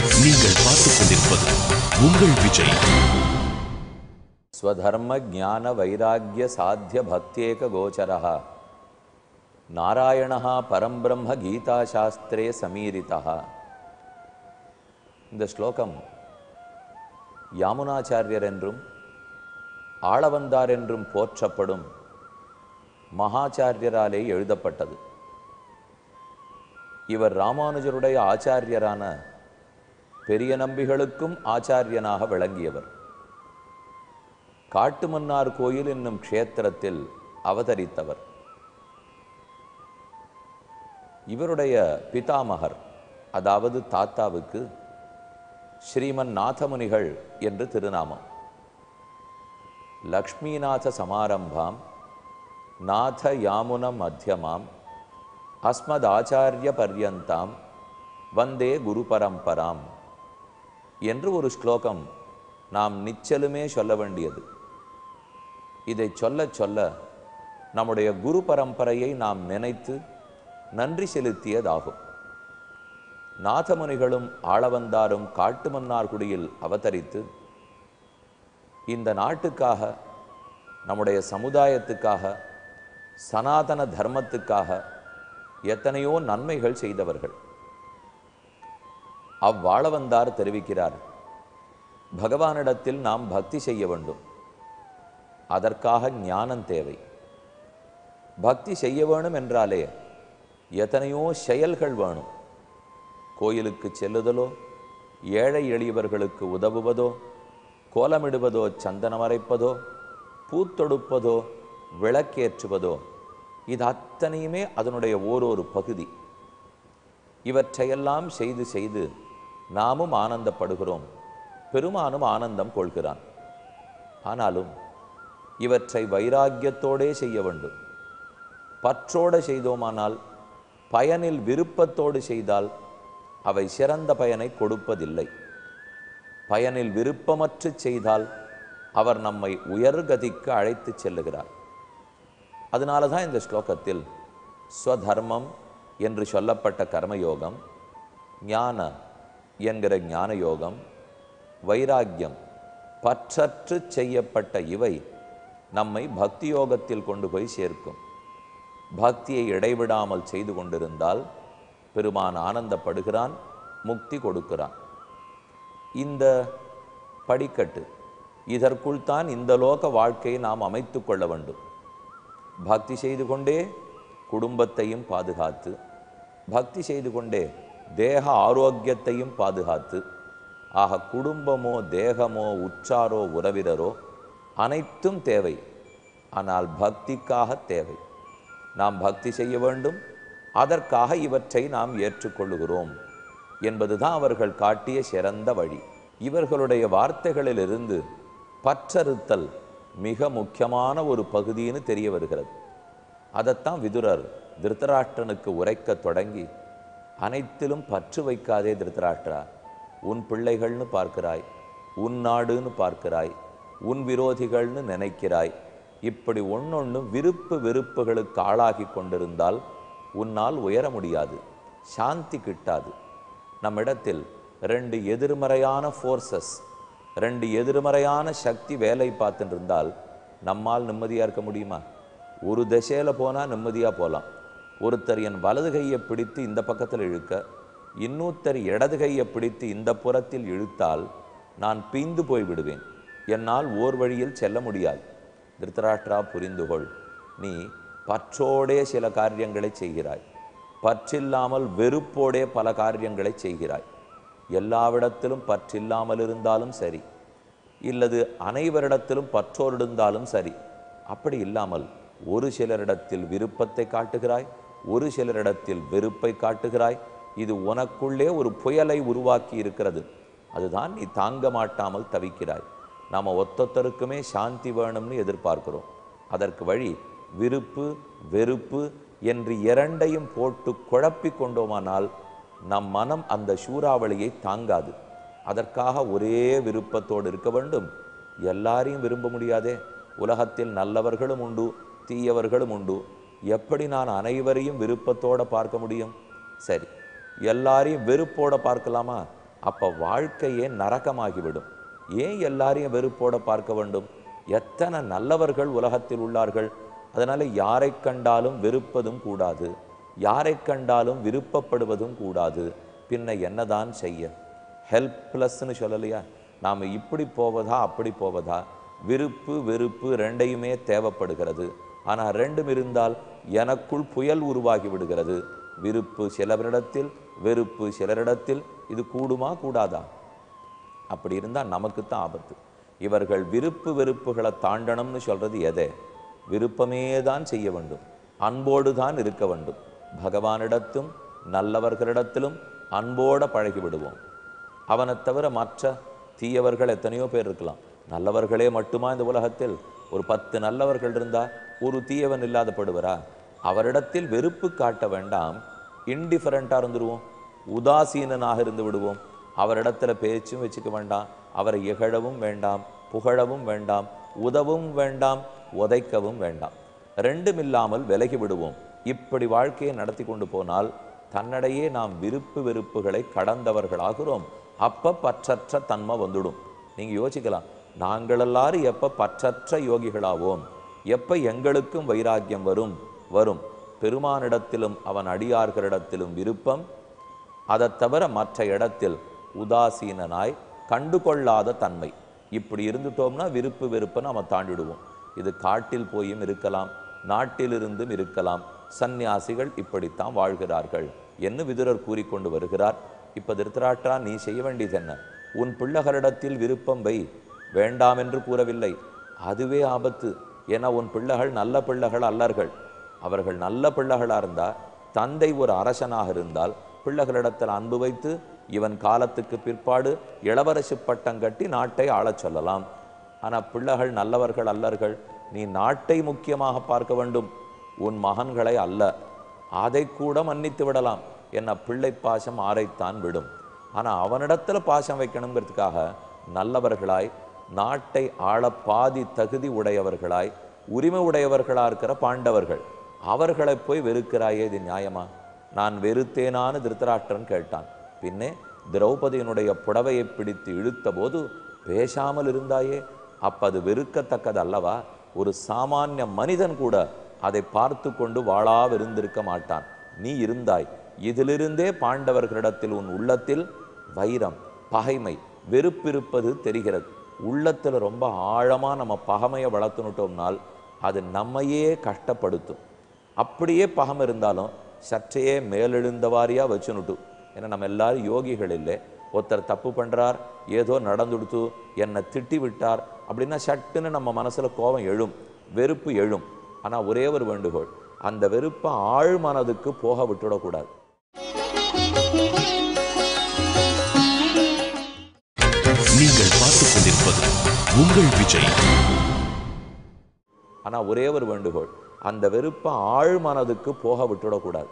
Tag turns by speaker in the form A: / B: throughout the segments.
A: நீங்கள் பார்த்துக் கொண்டிருப்பது உங்கள் விஜய்.
B: ஸ்வதர்ம ஞான வைராக்ய சாத்திய பக்தியேக கோச்சரः நாராயணः பரம்பிரம்ம கீதா சாஸ்திரே சமீரிதः. இந்த ஸ்லோகம் யாமுனாச்சாரியர் என்றும் ஆளவந்தார் என்றும் போற்றப்படும் மகாச்சாரியராலே எழுதப்பட்டது. இவர் ராமானுஜருடைய ஆச்சாரியரான பெரிய நம்பிகளுக்கும் ஆச்சாரியனாக விளங்கியவர். காட்டுமன்னார் கோயில் என்னும் க்ஷேத்திரத்தில் அவதரித்தவர். இவருடைய பிதாமகர், அதாவது தாத்தாவுக்கு ஸ்ரீமன் நாதமுனிகள் என்று திருநாமம். லக்ஷ்மிநாத சமாரம்பாம் நாத யாமுன மத்தியமாம் அஸ்மத் ஆச்சாரிய பர்யந்தாம் வந்தே குரு பரம்பராம் என்று ஒரு ஸ்லோகம் நாம் நிச்சலுமே சொல்ல வேண்டியது. இதை சொல்ல சொல்ல நம்முடைய குரு பரம்பரையை நாம் நினைத்து நன்றி செலுத்தியதாகும். நாதமுனிகளும் ஆளவந்தாரும் காட்டுமன்னார்குடியில் அவதரித்து இந்த நாட்டுக்காக, நம்முடைய சமுதாயத்துக்காக, சனாதன தர்மத்துக்காக எத்தனையோ நன்மைகள் செய்தவர்கள். அவ்வாளவந்தார் தெரிவிக்கிறார், பகவானிடத்தில் நாம் பக்தி செய்ய வேண்டும். அதற்காக ஞானம் தேவை. பக்தி செய்ய வேணும் என்றாலே எத்தனையோ செயல்கள் வேணும். கோயிலுக்கு செல்லுதலோ, ஏழை எளியவர்களுக்கு உதவுவதோ, கோலமிடுவதோ, சந்தனம் அரைப்பதோ, பூத்தொடுப்பதோ, விளக்கேற்றுவதோ, இது அத்தனையுமே அதனுடைய ஓரொரு பகுதி. இவற்றையெல்லாம் செய்து செய்து நாமும் ஆனந்தப்படுகிறோம், பெருமானும் ஆனந்தம் கொள்கிறான். ஆனாலும் இவற்றை வைராக்கியத்தோடே செய்ய வேண்டும். பற்றோடு செய்தோமானால், பயனில் விருப்பத்தோடு செய்தால் அவை சிறந்த பயனை கொடுப்பதில்லை. பயனில் விருப்பமற்று செய்தால் அவர் நம்மை உயர்கதிக்கு அழைத்து செல்லுகிறார். அதனால தான் இந்த ஸ்லோகத்தில் ஸ்வதர்மம் என்று சொல்லப்பட்ட கர்மயோகம், ஞான என்கிற ஞான யோகம், வைராக்கியம் பற்றற்று செய்யப்பட்ட இவை நம்மை பக்தி யோகத்தில் கொண்டு போய் சேர்க்கும். பக்தியை இடைவிடாமல் செய்து கொண்டிருந்தால் பெருமான் ஆனந்தப்படுகிறான், முக்தி கொடுக்கிறான். இந்த படிக்கட்டு, இதற்குள் தான் இந்த லோக வாழ்க்கையை நாம் அமைத்து கொள்ள வேண்டும். பக்தி செய்து கொண்டே குடும்பத்தையும் பாதுகாத்து, பக்தி செய்து கொண்டே தேக ஆரோக்கியத்தையும் பாதுகாத்து, ஆக குடும்பமோ தேகமோ உற்றாரோ உறவினரோ அனைத்தும் தேவை. ஆனால் பக்திக்காக தேவை. நாம் பக்தி செய்ய வேண்டும், அதற்காக இவற்றை நாம் ஏற்றுக்கொள்ளுகிறோம் என்பதுதான் அவர்கள் காட்டிய சிறந்த வழி. இவர்களுடைய வார்த்தைகளிலிருந்து பற்றறுத்தல் மிக முக்கியமான ஒரு பகுதின்னு தெரிய வருகிறது. அதைத்தான் விதுரர் திருதராஷ்டிரனுக்கு உரைக்க தொடங்கி, அனைத்திலும் பற்று வைக்காதே திருதராஷ்டிரா, உன் பிள்ளைகள்னு பார்க்கிறாய், உன் நாடுன்னு பார்க்கிறாய், உன் விரோதிகள்னு நினைக்கிறாய். இப்படி ஒன்னொன்று விருப்பு வெறுப்புகளுக்கு ஆளாகி கொண்டிருந்தால் உன்னால் உயர முடியாது, சாந்தி கிட்டாது. நம்மிடத்தில் ரெண்டு எதிர்மறையான ஃபோர்ஸஸ், ரெண்டு எதிர்மறையான சக்தி வேலை பார்த்துட்டு இருந்தால் நம்மால் நிம்மதியாக இருக்க முடியுமா? ஒரு திசையில் போனால் நிம்மதியாக போகலாம். ஒருத்தர் என் வலது கையை பிடித்து இந்த பக்கத்தில் இழுக்க, இன்னொருத்தர் இடது கையை பிடித்து இந்த புறத்தில் இழுத்தால் நான் பீந்து போய் விடுவேன். என்னால் ஓர் வழியில் செல்ல முடியாது. திருதராஷ்டிரா, புரிந்துகொள், நீ பற்றோடே சில காரியங்களை செய்கிறாய், பற்றில்லாமல் வெறுப்போடே பல காரியங்களை செய்கிறாய். எல்லாவிடத்திலும் பற்றில்லாமல் இருந்தாலும் சரி, இல்லது அனைவரிடத்திலும் பற்றோரிருந்தாலும் சரி, அப்படி இல்லாமல் ஒரு சிலரிடத்தில் விருப்பத்தை காட்டுகிறாய், ஒரு சிலரிடத்தில் வெறுப்பை காட்டுகிறாய். இது உனக்குள்ளே ஒரு புயலை உருவாக்கி இருக்கிறது. அதுதான் நீ தாங்க மாட்டாமல் தவிக்கிறாய். நாம் ஒத்தொத்தருக்குமே சாந்தி வேணும்னு எதிர்பார்க்கிறோம். அதற்கு வழி விருப்பு வெறுப்பு என்று இரண்டையும் போட்டு குழப்பி கொண்டோமானால் நம் மனம் அந்த சூறாவளியை தாங்காது. அதற்காக ஒரே விருப்பத்தோடு இருக்க வேண்டும். எல்லாரையும் விரும்ப முடியாதே. உலகத்தில் நல்லவர்களும் உண்டு, தீயவர்களும் உண்டு. எப்படி நான் அனைவரையும் விருப்பத்தோடு பார்க்க முடியும்? சரி, எல்லாரையும் வெறுப்போட பார்க்கலாமா? அப்போ வாழ்க்கையே நரகமாகிவிடும். ஏன் எல்லாரையும் வெறுப்போட பார்க்க வேண்டும்? எத்தனை நல்லவர்கள் உலகத்தில் உள்ளார்கள். அதனால யாரை கண்டாலும் வெறுப்பதும் கூடாது, யாரை கண்டாலும் விருப்பப்படுவதும் கூடாது. பின்ன என்னதான் செய்ய? ஹெல்ப்லெஸ்ன்னு சொல்லலையா? நாம் இப்படி போவதா அப்படி போவதா? விருப்பு வெறுப்பு ரெண்டையுமே தேவைப்படுகிறது. ஆனால் ரெண்டும் இருந்தால் எனக்குள் புயல் உருவாகி விடுகிறது. விருப்பு சிலரிடத்தில், வெறுப்பு சிலரிடத்தில். இது கூடுமா கூடாதா? அப்படி இருந்தால் நமக்குத்தான் ஆபத்து. இவர்கள் விருப்பு வெறுப்புகளை தாண்டணும்னு சொல்றது எதை? விருப்பமே தான் செய்ய வேண்டும், அன்போடு தான் இருக்க வேண்டும். பகவானிடத்தும் நல்லவர்களிடத்திலும் அன்போட பழகி விடுவோம். அவனை தவிர மற்ற தீயவர்கள் எத்தனையோ பேர் இருக்கலாம். நல்லவர்களே மட்டுமா இந்த உலகத்தில்? ஒரு 10 நல்லவர்கள் இருந்தால் ஒரு தீயவன் இல்லாதப்படுவரா? அவரிடத்தில் வெறுப்பு காட்ட வேண்டாம், இன்டிஃபரண்ட்டாக இருந்துருவோம், உதாசீனனாக இருந்து விடுவோம். அவரிடத்துல பேச்சும் வச்சுக்க வேண்டாம், அவரை இகழவும் வேண்டாம், புகழவும் வேண்டாம், உதவும் வேண்டாம், உதைக்கவும் வேண்டாம். ரெண்டும் இல்லாமல் விலகி விடுவோம். இப்படி வாழ்க்கையை நடத்தி கொண்டு போனால் தன்னடையே நாம் விருப்பு வெறுப்புகளை கடந்தவர்களாகிறோம். அப்போ பற்றற்ற தன்மை வந்துடும். நீங்கள் யோசிக்கலாம், நாங்கள் எல்லாரும் எப்போ பற்றற்ற யோகிகளாவோம்? எப்போ எங்களுக்கும் வைராக்கியம் வரும்? பெருமானிடத்திலும் அவன் அடியார்களிடத்திலும் விருப்பம், அதை தவிர மற்ற இடத்தில் உதாசீனனாய் கண்டுகொள்ளாத தன்மை. இப்படி இருந்துட்டோம்னா விருப்பு வெறுப்பை நம்ம தாண்டிடுவோம். இது காட்டில் போயும் இருக்கலாம், நாட்டிலிருந்தும் இருக்கலாம். சந்நியாசிகள் இப்படித்தான் வாழ்கிறார்கள் என்று விதுரர் கூறிக்கொண்டு வருகிறார். இப்போ திருத்தராஷ்டிரா, நீ செய்ய வேண்டியது என்ன? உன் பிள்ளைகளிடத்தில் விருப்பம் வை, வேண்டாம் என்று கூறவில்லை. அதுவே ஆபத்து. ஏன்னா உன் பிள்ளைகள் நல்ல பிள்ளைகள் அல்லர்கள். அவர்கள் நல்ல பிள்ளைகளாக இருந்தால், தந்தை ஒரு அரசனாக இருந்தால் பிள்ளைகளிடத்தில் அன்பு வைத்து இவன் காலத்துக்கு பிற்பாடு இளவரசு பட்டம் கட்டி நாட்டை ஆளச் சொல்லலாம். ஆனால் பிள்ளைகள் நல்லவர்கள் அல்லர்கள். நீ நாட்டை முக்கியமாக பார்க்க வேண்டும், உன் மகன்களை அல்ல. அதை கூட மன்னித்து விடலாம். என்ன, பிள்ளை பாசம் ஆரைத்தான் விடும். ஆனால் அவனிடத்தில் பாசம் வைக்கணுங்கிறதுக்காக நல்லவர்களாய், நாட்டை ஆள பாதி தகுதி உடையவர்களாய், உரிமை உடையவர்களாக இருக்கிற பாண்டவர்கள், அவர்களை போய் வெறுக்கிறாயே, இது நியாயமா? நான் வெறுத்தேனான்னு திருத்தராஷ்டிரன் கேட்டான். பின்னே திரௌபதியினுடைய புடவையை பிடித்து இழுத்த போது பேசாமல் இருந்தாயே, அப்போ அது வெறுக்கத்தக்கது அல்லவா? ஒரு சாமானிய மனிதன் கூட அதை பார்த்து கொண்டு வாழாவிருந்திருக்க மாட்டான். நீ இருந்தாய். இதிலிருந்தே பாண்டவர்களிடத்தில் உன் உள்ளத்தில் வைரம், பகைமை, வெறுப்பிருப்பது தெரிகிறது. உள்ளத்தில் ரொம்ப ஆழமாக நம்ம பகைமையை வளர்த்துனுட்டோம்னால் அது நம்மையே கஷ்டப்படுத்தும். அப்படியே பகம் இருந்தாலும் சற்றையே மேலெழுந்தவாரியாக வச்சுனுட்டு. ஏன்னா நம்ம எல்லாரும் யோகிகள் இல்லை. ஒருத்தர் தப்பு பண்ணுறார், ஏதோ நடந்துடுத்து, என்னை திட்டி விட்டார் அப்படின்னா சட்டுன்னு நம்ம மனசில் கோபம் எழும், வெறுப்பு எழும். ஆனால் ஒரே ஒரு வேண்டுகோள், அந்த வெறுப்பை ஆழ் மனதுக்கு போக விட்டுவிடக்கூடாது.
A: நீங்கள் பார்த்துக் கொண்டிருப்பது உங்கள் விஜய்.
B: ஆனால் ஒரே ஒரு வேண்டுகோள், அந்த வெறுப்பை ஆழ் மனதுக்கு போக விட்டுவிடக்கூடாது.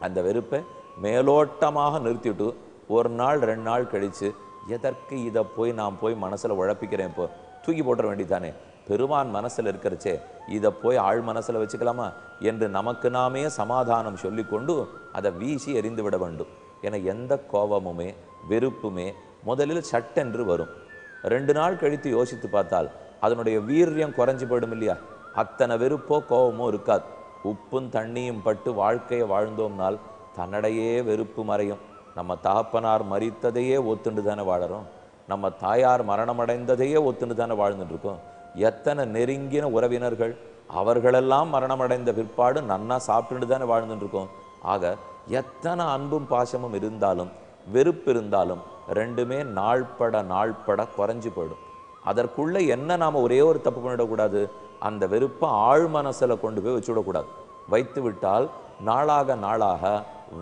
B: அந்த வெறுப்பை மேலோட்டமாக நிறுத்திவிட்டு ஒரு நாள் 2 நாள் கழித்து எதற்கு இதை போய் நான் போய் மனசில் உழப்பிக்கிறேன், இப்போ தூக்கி போட்டுற வேண்டிதானே, பெருமான் மனசில் இருக்கிறச்சே இதை போய் ஆழ் மனசில் வச்சுக்கலாமா என்று நமக்கு நாமே சமாதானம் சொல்லிக்கொண்டு அதை வீசி எறிந்து விட வேண்டும். என எந்த கோபமுமே வெறுப்புமே முதலில் சட்டென்று வரும். 2 நாள் கழித்து யோசித்து பார்த்தால் அதனுடைய வீரியம் குறைஞ்சி போயிடும் இல்லையா? அத்தனை வெறுப்போ கோபமோ இருக்காது. உப்பும் தண்ணியும் பட்டு வாழ்க்கையை வாழ்ந்தோம்னால் தன்னடையே வெறுப்பு மறையும். நம்ம தகப்பனார் மரித்ததையே ஒத்துண்டு தானே வாழறோம், நம்ம தாயார் மரணமடைந்ததையே ஒத்துண்டு தானே வாழ்ந்துட்டுருக்கோம். எத்தனை நெருங்கின உறவினர்கள், அவர்களெல்லாம் மரணமடைந்த பிற்பாடு நன்னா சாப்பிட்டுட்டு தானே வாழ்ந்துட்டுருக்கோம். ஆக எத்தனை அன்பும் பாசமும் இருந்தாலும் வெறுப்பு இருந்தாலும் ரெண்டுமே நாள்பட குறைஞ்சி போயிடும். அதற்குள்ளே என்ன நாம் ஒரே ஒரு தப்பு பண்ணிடக்கூடாது, அந்த வெறுப்பை ஆழ் மனசில் கொண்டு போய் வச்சுவிடக்கூடாது. வைத்து விட்டால் நாளாக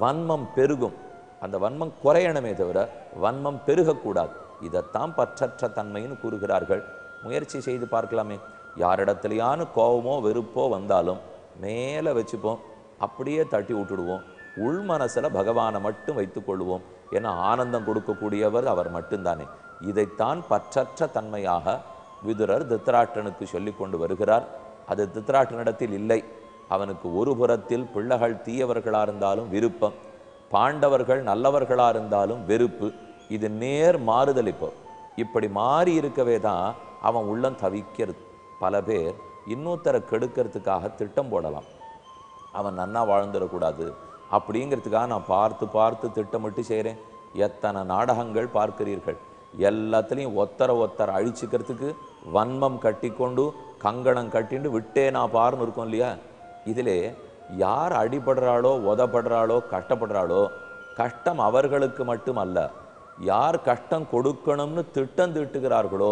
B: வன்மம் பெருகும். அந்த வன்மம் குறையணுமே தவிர வன்மம் பெருகக்கூடாது. இதைத்தான் பற்றற்ற தன்மைன்னு கூறுகிறார்கள். முயற்சி செய்து பார்க்கலாமே. யாரிடத்துலையானு கோபமோ வெறுப்போ வந்தாலும் மேலே வச்சுப்போம், அப்படியே தட்டி விட்டுடுவோம். உள் மனசில் பகவானை மட்டும் வைத்து கொள்வோம். ஏன்னா ஆனந்தம் கொடுக்கக்கூடியவர் அவர் மட்டும்தானே. இதைத்தான் பற்றற்ற தன்மையாக விதுரர் திருத்தராஷ்டிரனுக்கு சொல்லி கொண்டு வருகிறார். அது திருத்தராஷ்டிரனிடத்தில் இல்லை. அவனுக்கு ஒரு புறத்தில் பிள்ளைகள் தீயவர்களாக இருந்தாலும் விருப்பம், பாண்டவர்கள் நல்லவர்களாக இருந்தாலும் வெறுப்பு. இது நேர் மாறுதல். இப்போ இப்படி மாறி இருக்கவே தான் அவன் உள்ளம் தவிக்கிறது. பல பேர் இன்னொருத்தரை கெடுக்கிறதுக்காக திட்டம் போடலாம். அவன் நன்னா வாழ்ந்துடக்கூடாது அப்படிங்கிறதுக்காக நான் பார்த்து பார்த்து திட்டமிட்டு செய்கிறேன். எத்தனை நாடகங்கள் பார்க்கிறீர்கள். எல்லாத்துலேயும் ஒத்தரை அழிச்சிக்கிறதுக்கு வன்மம் கட்டி கொண்டு கங்கணம் கட்டிண்டு விட்டே நான் பாருன்னு இருக்கும் இல்லையா. இதிலே யார் அடிபடுறாளோ, உதப்படுறாளோ, கஷ்டப்படுறாளோ, கஷ்டம் அவர்களுக்கு மட்டுமல்ல, யார் கஷ்டம் கொடுக்கணும்னு திட்டம் தீட்டுகிறார்களோ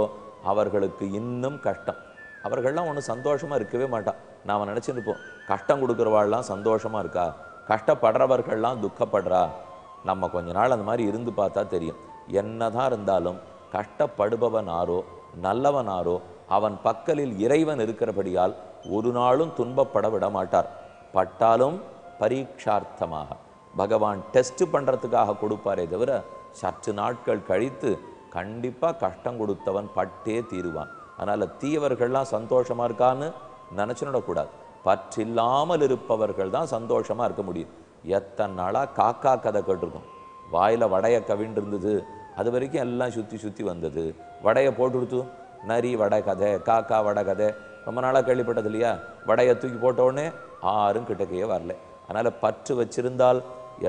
B: அவர்களுக்கு இன்னும் கஷ்டம். அவர்கள்லாம் ஒன்றும் சந்தோஷமாக இருக்கவே மாட்டான். நாம் நினச்சிருப்போம் கஷ்டம் கொடுக்குறவாள்லாம் சந்தோஷமாக இருக்கா, கஷ்டப்படுறவர்கள்லாம் துக்கப்படுறா. நம்ம கொஞ்ச நாள் அந்த மாதிரி இருந்து பார்த்தா தெரியும். என்னதான் இருந்தாலும் கஷ்டப்படுபவனாரோ நல்லவனாரோ அவன் பக்கலில் இறைவன் இருக்கிறபடியால் ஒரு நாளும் துன்பப்பட விட மாட்டார். பட்டாலும் பரீட்சார்த்தமாக பகவான் டெஸ்ட் பண்ணுறதுக்காக கொடுப்பாரே தவிர சற்று நாட்கள் கழித்து கண்டிப்பாக கஷ்டம் கொடுத்தவன் பட்டே தீருவான். அதனால் தீயவர்கள்லாம் சந்தோஷமாக இருக்கான்னு நினச்சுடக்கூடாது. பற்றில்லாமல் இருப்பவர்கள் தான் சந்தோஷமாக இருக்க முடியும். எத்தனை நாளாக காக்கா கதை கேட்டிருக்கோம். வாயில் வடையை கவிண்டு இருந்தது, அது வரைக்கும் எல்லாம் சுற்றி சுற்றி வந்தது. வடையை போட்டு கொடுத்து நரி வடை கதை, காக்கா வடை கதை ரொம்ப நாளாக கேள்விப்பட்டது இல்லையா. வடையை தூக்கி போட்டவுடனே ஆரும் கிட்டக்கையே வரல. அதனால் பற்று வச்சிருந்தால்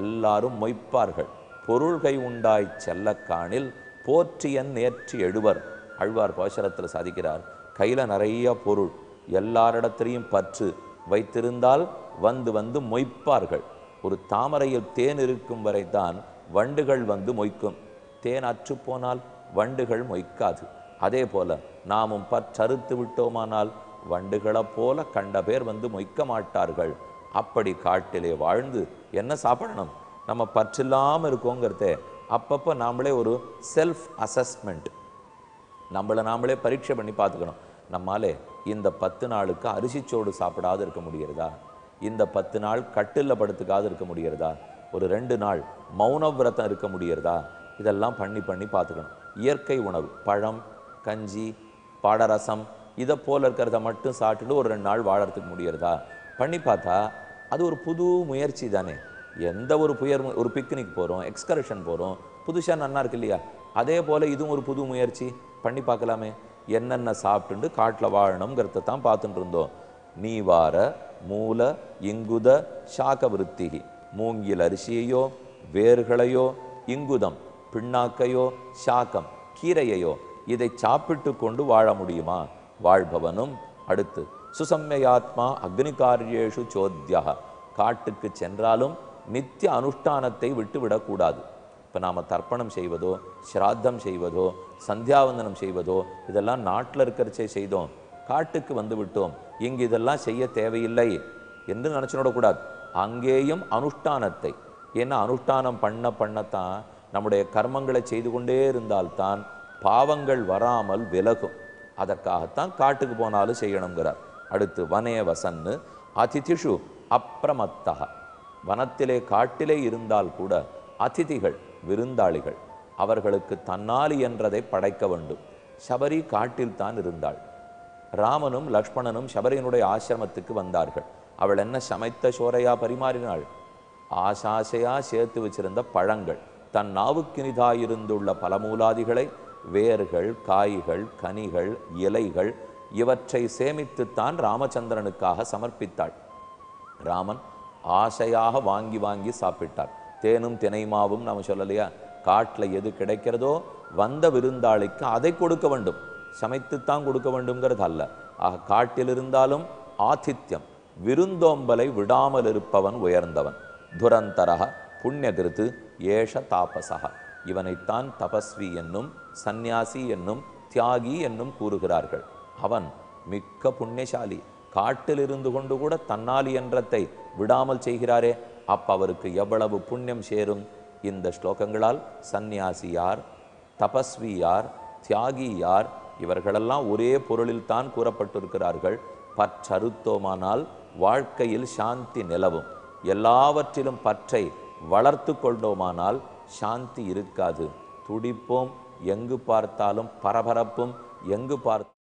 B: எல்லாரும் மொய்ப்பார்கள். பொருள் கை உண்டாய் செல்லக்காணில் போற்றியன் நேற்றி எழுவர். ஆழ்வார் பாசுரத்தில் சாதிக்கிறார். கையில் நிறைய பொருள், எல்லாரிடத்திலையும் பற்று வைத்திருந்தால் வந்து வந்து மொய்ப்பார்கள். ஒரு தாமரையில் தேன் இருக்கும் வரைதான் வண்டுகள் வந்து மொய்க்கும். தேன் அற்று போனால் வண்டுகள் மொய்க்காது. அதே போல நாமும் பற்றறுத்து விட்டோமானால் வண்டுகளைப் போல கண்ட பேர் வந்து மொய்க்க மாட்டார்கள். அப்படி காட்டிலே வாழ்ந்து என்ன சாப்பிடணும், நம்ம பற்றில்லாமல் இருக்கோங்கிறத அப்பப்போ நாமளே ஒரு செல்ஃப் அசஸ்மெண்ட், நம்மளை நாமளே பரீட்சை பண்ணி பார்த்துக்கணும். நம்மாலே இந்த 10 நாளுக்கு அரிசிச்சோடு சாப்பிடாது இருக்க முடிகிறதா, இந்த 10 நாள் கட்டில் படுத்துக்காது இருக்க முடிகிறதா, ஒரு 2 நாள் மௌன விரதம் இருக்க முடிகிறதா, இதெல்லாம் பண்ணி பண்ணி பார்த்துக்கணும். இயற்கை உணவு, பழம், கஞ்சி, பாடரசம் இதை போல் இருக்கிறத மட்டும் சாப்பிட்டுட்டு ஒரு 2 நாள் வாழறதுக்கு முடிகிறதா பண்ணி பார்த்தா அது ஒரு புது முயற்சி தானே. எந்த ஒரு ஒரு பிக்னிக் போகிறோம், எக்ஸ்கர்ஷன் போகிறோம், புதுசாக நன்னா இருக்கு இல்லையா. அதே போல் இதுவும் ஒரு புது முயற்சி பண்ணி பார்க்கலாமே. என்னென்ன சாப்பிட்டுண்டு காட்டில் வாழணுங்கிறத தான் பார்த்துட்டு இருந்தோம். நீவார மூல இங்குத சாக விருத்திகி, மூங்கில் அரிசியையோ வேர்களையோ இங்குதம் பிண்ணாக்கையோ சாக்கம் கீரையையோ இதை சாப்பிட்டு கொண்டு வாழ முடியுமா? வாழ்பவனும். அடுத்து சுசம்யாத்மா அக்னிகாரியேஷு சோத்யா, காட்டுக்கு சென்றாலும் நித்திய அனுஷ்டானத்தை விட்டு விடக்கூடாது. இப்போ நாம் தர்ப்பணம் செய்வதோ, ஸ்ராத்தம் செய்வதோ, சந்தியாவந்தனம் செய்வதோ இதெல்லாம் நாட்டில் இருக்கிறச்சே செய்தோம், காட்டுக்கு வந்து விட்டோம், இங்கு இதெல்லாம் செய்ய தேவையில்லை என்று நினச்சிடக்கூடாது. அங்கேயும் அனுஷ்டானத்தை, ஏன்னா அனுஷ்டானம் பண்ணத்தான் நம்முடைய கர்மங்களை செய்து கொண்டே இருந்தால்தான் பாவங்கள் வராமல் விலகும். அதற்காகத்தான் காட்டுக்கு போனாலும் செய்யணுங்கிறார். அடுத்து வனே வசன்னு அதிதிஷு அப்ரமத்தக, வனத்திலே காட்டிலே இருந்தால் கூட அதிதிகள் விருந்தாளிகள் அவர்களுக்கு தன்னால் என்றதை படைக்க வேண்டும். சபரி காட்டில் தான் இருந்தாள். ராமனும் லக்ஷ்மணனும் சபரியினுடைய ஆசிரமத்துக்கு வந்தார்கள். அவள் என்ன சமைத்த சோறையா பரிமாறினாள்? ஆசாசையா சேர்த்து வச்சிருந்த பழங்கள், தன் நாவுக்கினிதாயிருந்துள்ள பலமூலாதிகளை, வேர்கள், காய்கள், கனிகள், இலைகள் இவற்றை சேமித்துத்தான் ராமச்சந்திரனுக்காக சமர்ப்பித்தாள். ராமன் ஆசையாக வாங்கி வாங்கி சாப்பிட்டார். தேனும் தினைமாவும் நாம் சொல்லலையா, காட்டில் எது கிடைக்கிறதோ வந்த விருந்தாளிக்கு அதை கொடுக்க வேண்டும், சமைத்துத்தான் கொடுக்க வேண்டும்ங்கிறது அல்ல. ஆக காட்டில் இருந்தாலும் ஆதித்யம், விருந்தோம்பலை விடாமல் இருப்பவன் உயர்ந்தவன். துரந்தரக புண்ணியகிருத்து ஏஷ தாபசக, இவனைத்தான் தபஸ்வி என்னும் சந்நியாசி என்னும் தியாகி என்னும் கூறுகிறார்கள். அவன் மிக்க புண்ணியசாலி. காட்டில் இருந்து கொண்டு கூட தன்னால் என்றத்தை விடாமல் செய்கிறாரே, அப்ப அவருக்கு எவ்வளவு புண்ணியம் சேரும்? இந்த ஸ்லோகங்களால் சந்நியாசி யார், தபஸ்வி யார், தியாகி யார், இவர்களெல்லாம் ஒரே பொருளில் தான் கூறப்பட்டிருக்கிறார்கள். பற்றறுத்தோமானால் வாழ்க்கையில் சாந்தி நிலவும். எல்லாவற்றிலும் பற்றை வளர்த்து கொண்டோமானால் சாந்தி இருக்காது. துடிப்போம், எங்கு பார்த்தாலும் பரபரப்பும், எங்கு பார்த்தாலும்